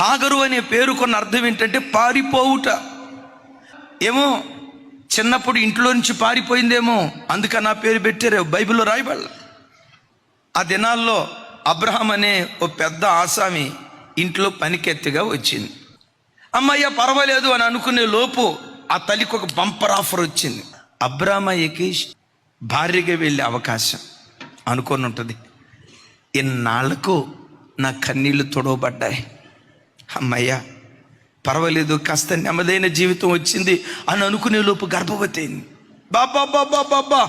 హాగరు అనే పేరుకున్న అర్థం ఏంటంటే పారిపోవుట. ఏమో చిన్నప్పుడు ఇంట్లో నుంచి పారిపోయిందేమో, అందుకని ఆ పేరు పెట్టారు. బైబిల్లో రాయబడాల. ఆ దినాల్లో అబ్రహాం అనే ఓ పెద్ద ఆసామి ఇంట్లో పనికెత్తిగా వచ్చింది. అమ్మయ్య పర్వాలేదు అని అనుకునే లోపు ఆ తల్లికి ఒక బంపర్ ఆఫర్ వచ్చింది. అబ్రామయ్యకి భార్యగా వెళ్ళే అవకాశం అనుకొని ఉంటుంది. ఇన్నాళ్లకు నా కన్నీళ్లు తొడవబడ్డాయి. అమ్మయ్య పర్వాలేదు, కాస్త నెమ్మదైన జీవితం వచ్చింది అని అనుకునే లోపు గర్భవతి అయింది. బాబా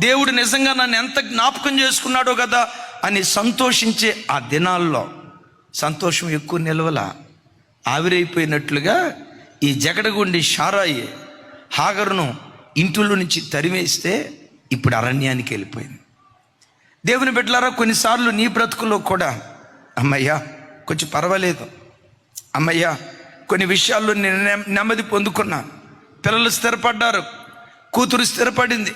దేవుడు నిజంగా నన్ను ఎంత జ్ఞాపకం చేసుకున్నాడో కదా అని సంతోషించే ఆ దినాల్లో సంతోషం ఎక్కువ నిలవల. ఆవిరైపోయినట్లుగా ఈ జగడగొండి షారాయి హాగరును ఇంటిలో నుంచి తరిమేస్తే ఇప్పుడు అరణ్యానికి వెళ్ళిపోయింది. దేవుని బిడ్డలారా, కొన్నిసార్లు నీ బ్రతుకులో కూడా అమ్మయ్యా కొంచెం పర్వాలేదు, అమ్మయ్యా కొన్ని విషయాల్లో నేను నెమ్మది పొందుకున్నాను, పిల్లలు స్థిరపడ్డారు, కూతురు స్థిరపడింది,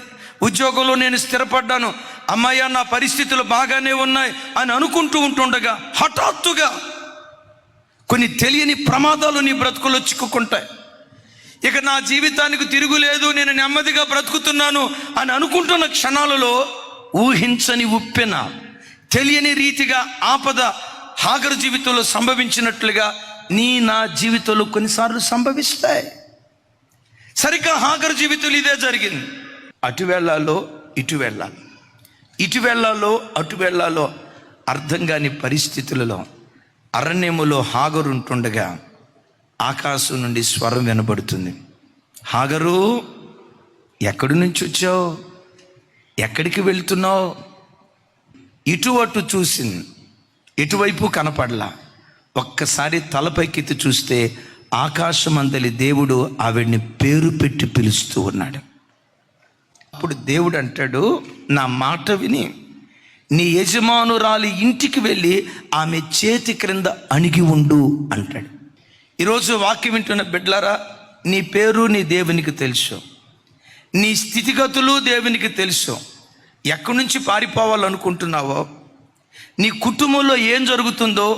ఉద్యోగంలో నేను స్థిరపడ్డాను, అమ్మయ్య నా పరిస్థితులు బాగానే ఉన్నాయి అని అనుకుంటూ ఉంటుండగా హఠాత్తుగా కొన్ని తెలియని ప్రమాదాలు నీ బ్రతుకులో చిక్కుకుంటాయి. ఇక నా జీవితానికి తిరుగులేదు, నేను నెమ్మదిగా బ్రతుకుతున్నాను అని అనుకుంటున్న క్షణాలలో ఊహించని ఉప్పెన, తెలియని రీతిగా ఆపద హాగరు జీవితంలో సంభవించినట్లుగా నా జీవితంలో కొన్నిసార్లు సంభవిస్తాయి. సరిగ్గా హాగరు జీవితంలో ఇదే జరిగింది. అటు వెళ్ళాలో ఇటు వెళ్ళాలి, ఇటు వెళ్ళాలో అటు వెళ్ళాలో అర్థం కాని పరిస్థితులలో అరణ్యములో హాగరు ఉంటుండగా ఆకాశం నుండి స్వరం వినబడుతుంది. హాగరు, ఎక్కడి నుంచి వచ్చావు, ఎక్కడికి వెళ్తున్నావు? ఇటు అటు చూసింది, ఎటువైపు కనపడలా. ఒక్కసారి తలపైకెత్తి చూస్తే ఆకాశమందలి దేవుడు ఆవిడ్ని పేరు పెట్టి పిలుస్తూ ఉన్నాడు. అప్పుడు దేవుడు అంటాడు, నా మాట విని నీ యజమానురాలి ఇంటికి వెళ్ళి ఆమె చేతి క్రింద అణిగి ఉండు అంటాడు. ఈరోజు వాక్యం వింటున్న బిడ్డలారా, నీ పేరు నీ దేవునికి తెలుసు, నీ స్థితిగతులు దేవునికి తెలుసు. ఎక్కడి నుంచి పారిపోవాలనుకుంటున్నావో, నీ కుటుంబంలో ఏం జరుగుతుందో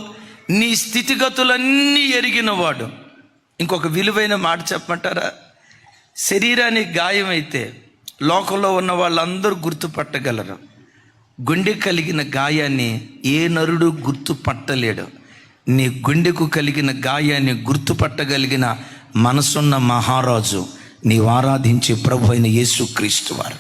నీ స్థితిగతులన్నీ ఎరిగినవాడు. ఇంకొక విలువైన మాట చెప్పమంటారా? శరీరానికి గాయమైతే లోకంలో ఉన్న వాళ్ళందరూ గుర్తుపట్టగలరు, గుండె కలిగిన గాయాన్ని ఏ నరుడు గుర్తుపట్టలేడు. నీ గుండెకు కలిగిన గాయాన్ని గుర్తుపట్టగలిగిన మనసున్న మహారాజు నీవు ఆరాధించే ప్రభు అయిన యేసుక్రీస్తు వారు.